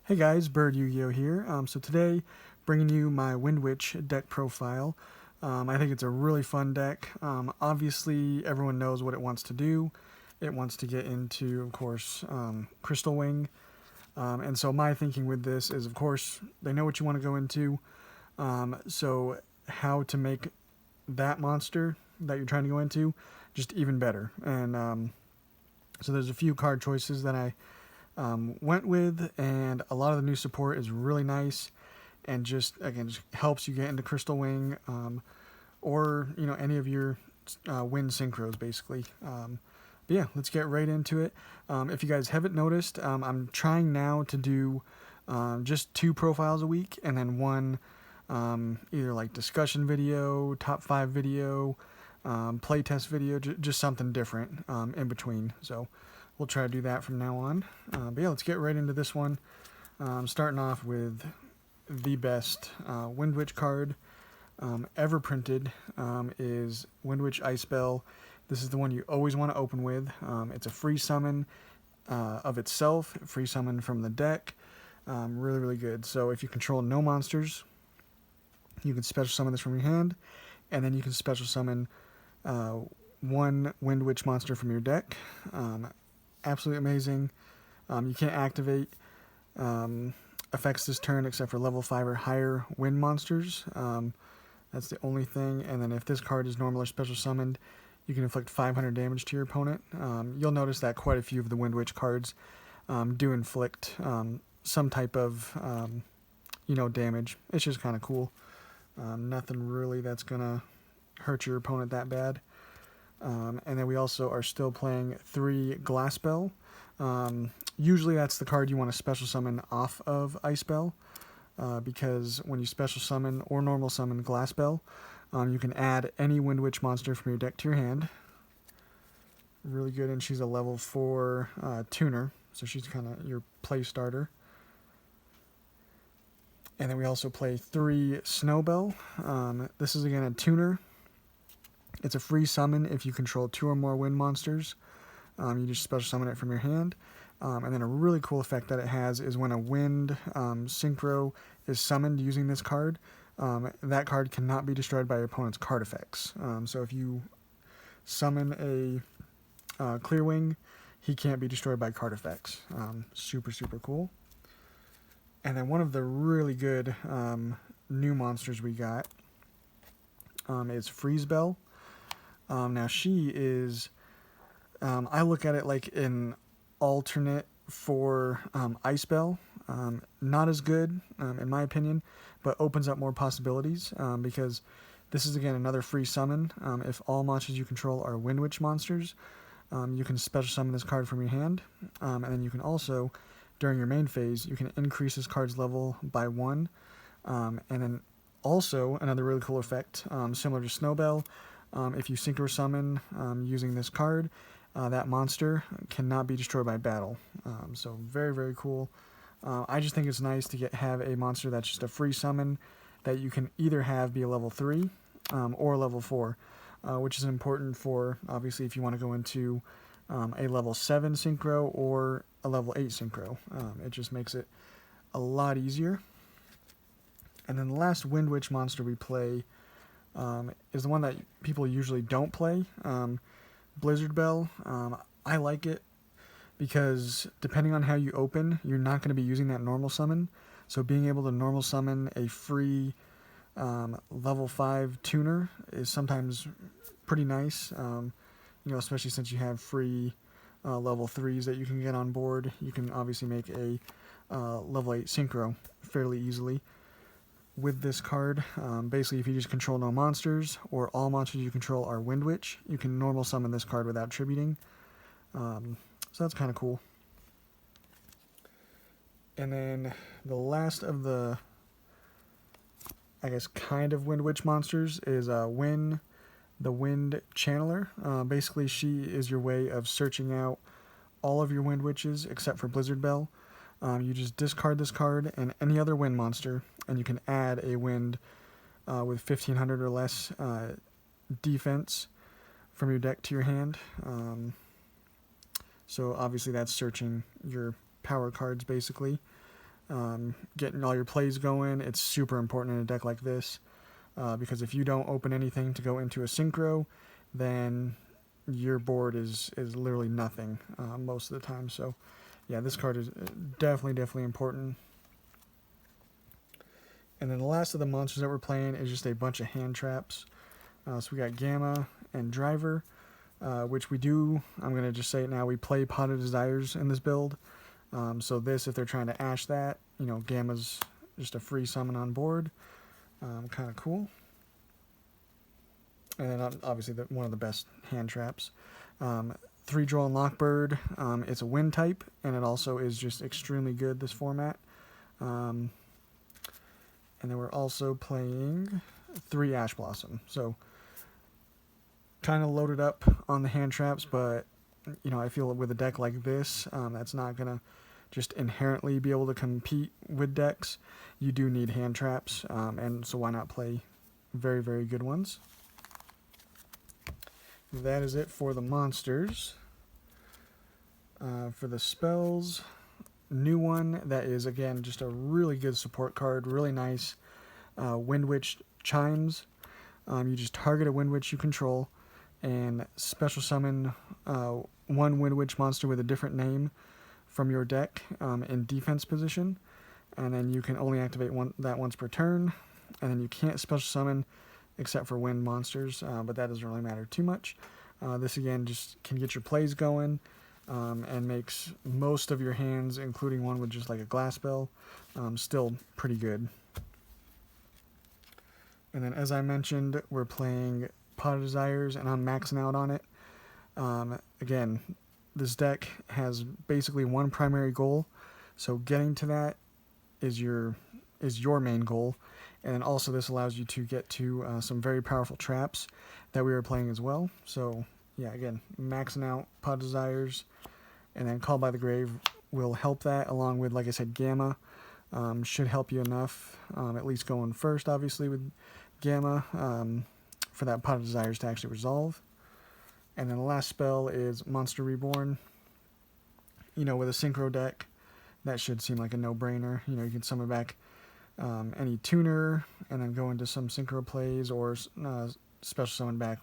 Hey guys, Bird Yu-Gi-Oh here. So today, bringing you my Windwitch deck profile. I think it's a really fun deck. Obviously, everyone knows what it wants to do. It wants to get into, of course, Crystal Wing. And so my thinking with this is, of course, they know what you want to go into. So how to make that monster that you're trying to go into just even better. And so there's a few card choices that I went with, and a lot of the new support is really nice, and just helps you get into Crystal Wing, or any of your Wind synchros basically. But yeah, let's get right into it. If you guys haven't noticed, I'm trying now to do just 2 profiles a week, and then one either like discussion video, top 5 video, playtest video, just something different in between. So we'll try to do that from now on. But yeah, let's get right into this one. Starting off with the best Windwitch card ever printed is Windwitch Ice Bell. This is the one you always want to open with. It's a free summon of itself, free summon from the deck. Really, really good. So if you control no monsters, you can special summon this from your hand, and then you can special summon one Windwitch monster from your deck. Absolutely amazing. You can't activate effects this turn except for level 5 or higher wind monsters. That's the only thing. And then if this card is normal or special summoned, you can inflict 500 damage to your opponent. You'll notice that quite a few of the Windwitch cards do inflict some type of damage. It's just kind of cool. Nothing really that's gonna hurt your opponent that bad. And then we also are still playing 3 Glass Bell. Usually that's the card you want to special summon off of Ice Bell, because when you special summon or normal summon Glass Bell, you can add any Windwitch monster from your deck to your hand. Really good, and she's a level 4 tuner, so she's kind of your play starter. And then we also play 3 Snowbell. This is again a tuner. It's a free summon if you control 2 or more wind monsters. You just special summon it from your hand. And then a really cool effect that it has is when a wind synchro is summoned using this card, that card cannot be destroyed by your opponent's card effects. So if you summon a Clear Wing, he can't be destroyed by card effects. Super, super cool. And then one of the really good new monsters we got is Freeze Bell. Now she is, I look at it like an alternate for Ice Bell. Not as good, in my opinion, but opens up more possibilities, because this is again another free summon. If all monsters you control are Windwitch monsters, you can special summon this card from your hand, and then you can also, during your main phase, you can increase this card's level by 1, and then also another really cool effect, similar to Snowbell. If you synchro summon using this card, that monster cannot be destroyed by battle. So very, very cool. I just think it's nice to have a monster that's just a free summon that you can either have be a level 3 or level 4, which is important for, obviously, if you want to go into a level 7 synchro or a level 8 synchro. It just makes it a lot easier. And then the last Windwitch monster we play is the one that people usually don't play, Blizzard Bell. I like it because depending on how you open, you're not going to be using that normal summon. So being able to normal summon a free level 5 tuner is sometimes pretty nice, especially since you have free level 3s that you can get on board. You can obviously make a level 8 synchro fairly easily with this card. Basically, if you just control no monsters, or all monsters you control are Windwitch, you can normal summon this card without tributing. So that's kind of cool. And then the last of the, I guess, kind of Windwitch monsters is Win, the Wind Channeler. Basically, she is your way of searching out all of your Windwitches except for Blizzard Bell. You just discard this card and any other wind monster, and you can add a wind with 1500 or less defense from your deck to your hand. So obviously that's searching your power cards basically. getting all your plays going. It's super important in a deck like this, because if you don't open anything to go into a synchro, then your board is literally nothing most of the time. So yeah, this card is definitely important. And then the last of the monsters that we're playing is just a bunch of hand traps. So we got Gamma and Driver, which we do, I'm going to just say it now, we play Pot of Desires in this build. So this, if they're trying to ash that, you know, Gamma's just a free summon on board. Kind of cool. And then obviously one of the best hand traps. 3-draw and Lockbird, it's a wind type, and it also is just extremely good this format. And then we're also playing 3 Ash Blossom. So kind of loaded up on the hand traps, but you know, I feel with a deck like this, that's not going to just inherently be able to compete with decks. You do need hand traps, and so why not play very good ones. That is it for the monsters. For the spells, new one that is, again, just a really good support card, really nice. Windwitch Chimes. You just target a Windwitch you control and special summon one Windwitch monster with a different name from your deck in defense position, and then you can only activate that once per turn, and then you can't special summon except for wind monsters, but that doesn't really matter too much. This again just can get your plays going, and makes most of your hands, including one with just like a glass spell, still pretty good. And then, as I mentioned, we're playing Pot of Desires, and I'm maxing out on it. Again, this deck has basically one primary goal, so getting to that is your main goal. And then also this allows you to get to some very powerful traps that we were playing as well. So yeah, again, maxing out Pot of Desires, and then Call by the Grave will help that, along with, like I said, Gamma. Should help you enough, at least going first, obviously, with Gamma, for that Pot of Desires to actually resolve. And then the last spell is Monster Reborn. You know, with a synchro deck, that should seem like a no-brainer. You know, you can summon back any tuner and then go into some synchro plays, or special summon back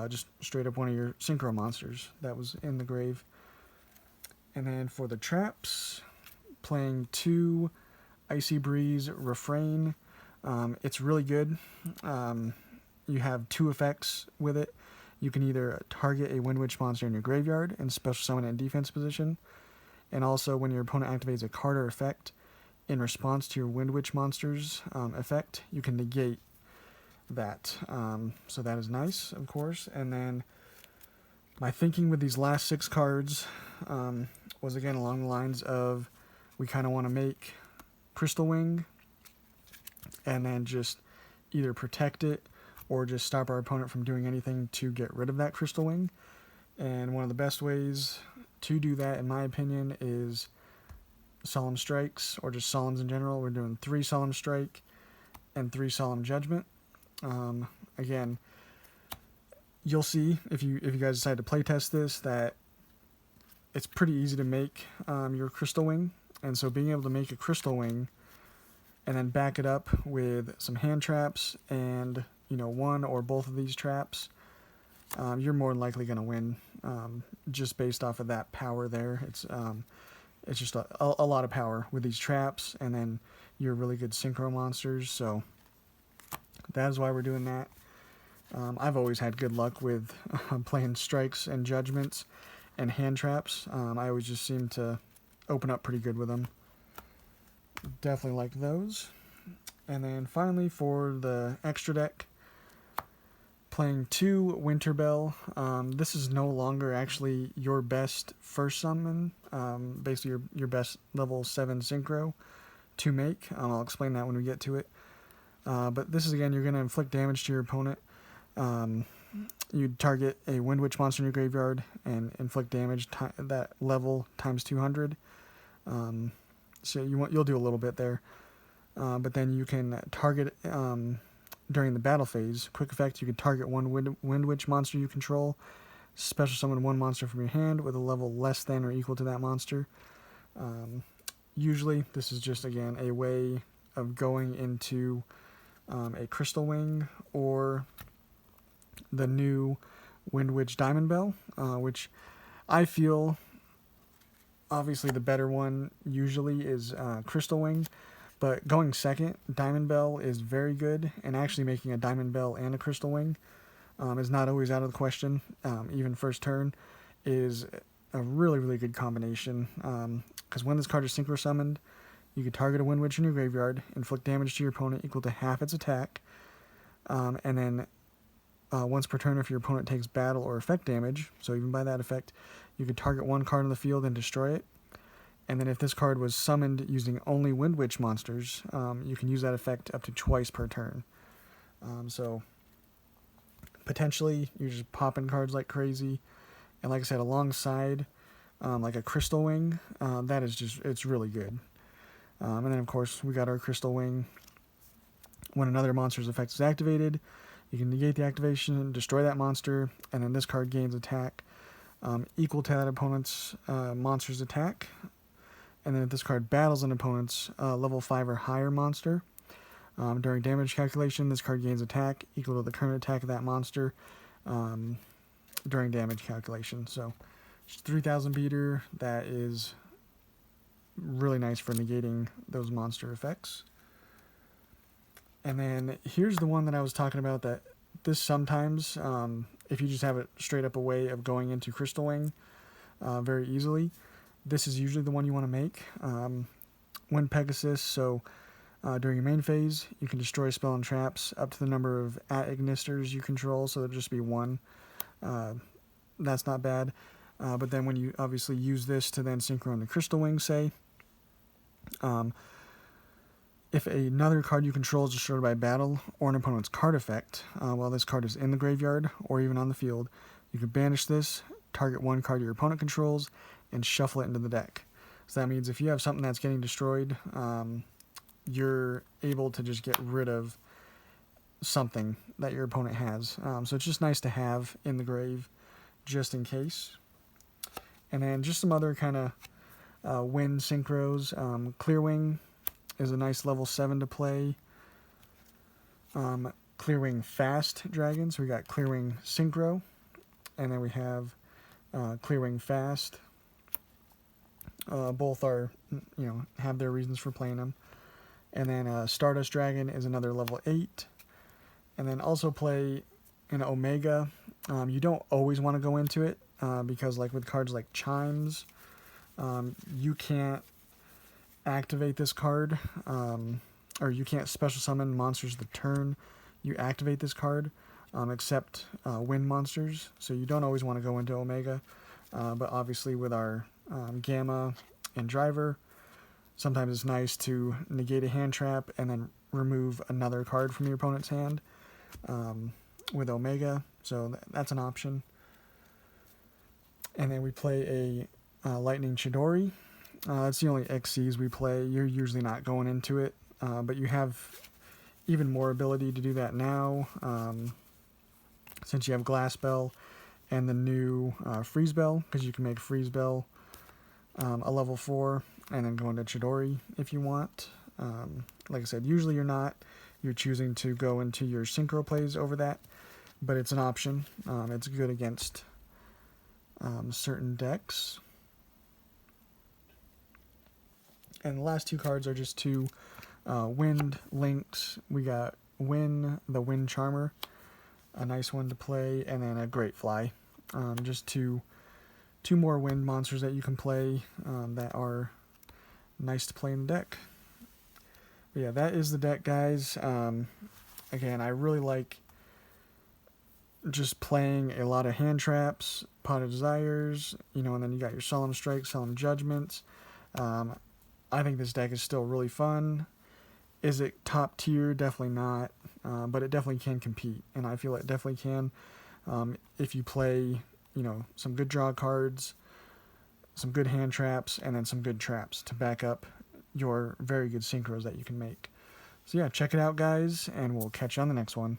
just straight up one of your synchro monsters that was in the grave. And then for the traps, playing 2 Icy Breeze Refrain. It's really good. You have 2 effects with it. You can either target a Windwitch monster in your graveyard and special summon it in defense position, and also when your opponent activates a card or effect in response to your Windwitch monster's effect, you can negate that. So that is nice, of course. And then my thinking with these last 6 cards was, again, along the lines of, we kind of want to make Crystal Wing and then just either protect it or just stop our opponent from doing anything to get rid of that Crystal Wing. And one of the best ways to do that, in my opinion, is Solemn Strikes, or just Solemns in general. We're doing 3 Solemn Strike and 3 Solemn Judgment. Again, you'll see if you guys decide to playtest this that it's pretty easy to make your Crystal Wing. And so being able to make a Crystal Wing and then back it up with some hand traps and, you know, one or both of these traps, you're more than likely going to win, just based off of that power there. It's just a lot of power with these traps, and then your really good synchro monsters. So that is why we're doing that. I've always had good luck with playing strikes and judgments and hand traps. I always just seem to open up pretty good with them. Definitely like those. And then finally, for the extra deck, playing 2 Winterbell. This is no longer actually your best first summon, basically your best level 7 synchro to make. I'll explain that when we get to it. But this is, again, you're going to inflict damage to your opponent. You target a Windwitch monster in your graveyard and inflict damage that level times 200. So you'll do a little bit there. But then you can target, during the battle phase, quick effect, you can target one Windwitch monster you control, special summon one monster from your hand with a level less than or equal to that monster. usually this is just, again, a way of going into a Crystal Wing or the new Windwitch Diamond Bell, which I feel obviously the better one usually is Crystal Wing, but going second, Diamond Bell is very good, and actually making a Diamond Bell and a Crystal Wing is not always out of the question. Even first turn is a really, really good combination, because when this card is synchro summoned, you can target a Windwitch in your graveyard, inflict damage to your opponent equal to half its attack, and then once per turn, if your opponent takes battle or effect damage, so even by that effect, you can target one card on the field and destroy it. And then if this card was summoned using only Windwitch monsters, you can use that effect up to twice per turn. So potentially you're just popping cards like crazy. And like I said, alongside like a Crystal Wing, that is just, it's really good. And then of course we got our Crystal Wing. When another monster's effect is activated, you can negate the activation and destroy that monster, and then this card gains attack equal to that opponent's monster's attack. And then if this card battles an opponent's level 5 or higher monster, during damage calculation, this card gains attack equal to the current attack of that monster during damage calculation. So, just 3,000 beater, that is really nice for negating those monster effects. And then here's the one that I was talking about, that this sometimes, if you just have it straight up a way of going into Crystal Wing very easily, this is usually the one you want to make. Wind Pegasus, so during your main phase, you can destroy spell and traps up to the number of Ignisters you control, so there'll just be one. That's not bad. But then when you obviously use this to then synchro on the Crystal Wing, say, if another card you control is destroyed by battle or an opponent's card effect, while this card is in the graveyard or even on the field, you can banish this, target one card your opponent controls, and shuffle it into the deck. So that means if you have something that's getting destroyed, you're able to just get rid of something that your opponent has. So it's just nice to have in the grave just in case. And then just some other kind of wind synchros. Clearwing is a nice level 7 to play. Clearwing Fast Dragon. So we got Clearwing Synchro, and then we have Clearwing Fast. Both are, have their reasons for playing them. And then Stardust Dragon is another level 8. And then also play an Omega. You don't always want to go into it because, like with cards like Chimes, you can't activate this card, or you can't special summon monsters the turn you activate this card, except wind monsters. So you don't always want to go into Omega. But obviously with our Gamma and Driver, sometimes it's nice to negate a hand trap and then remove another card from your opponent's hand with Omega. So that's an option. And then we play a Lightning Chidori. That's the only XCs we play. You're usually not going into it, but you have even more ability to do that now, since you have Glass Bell and the new Freeze Bell, because you can make Freeze Bell a level 4 and then go into Chidori if you want. Like I said, usually you're not. You're choosing to go into your synchro plays over that, but it's an option. It's good against certain decks. And the last two cards are just two Wind Links. We got Win, the Wind Charmer, a nice one to play, and then a Great Fly. Just two more wind monsters that you can play that are nice to play in the deck. But yeah, that is the deck, guys. Again, I really like just playing a lot of hand traps, Pot of Desires, and then you got your Solemn Strike, Solemn Judgments. I think this deck is still really fun. Is it top tier? Definitely not, but it definitely can compete, and I feel it definitely can if you play, some good draw cards, some good hand traps, and then some good traps to back up your very good synchros that you can make. So yeah, check it out, guys, and we'll catch you on the next one.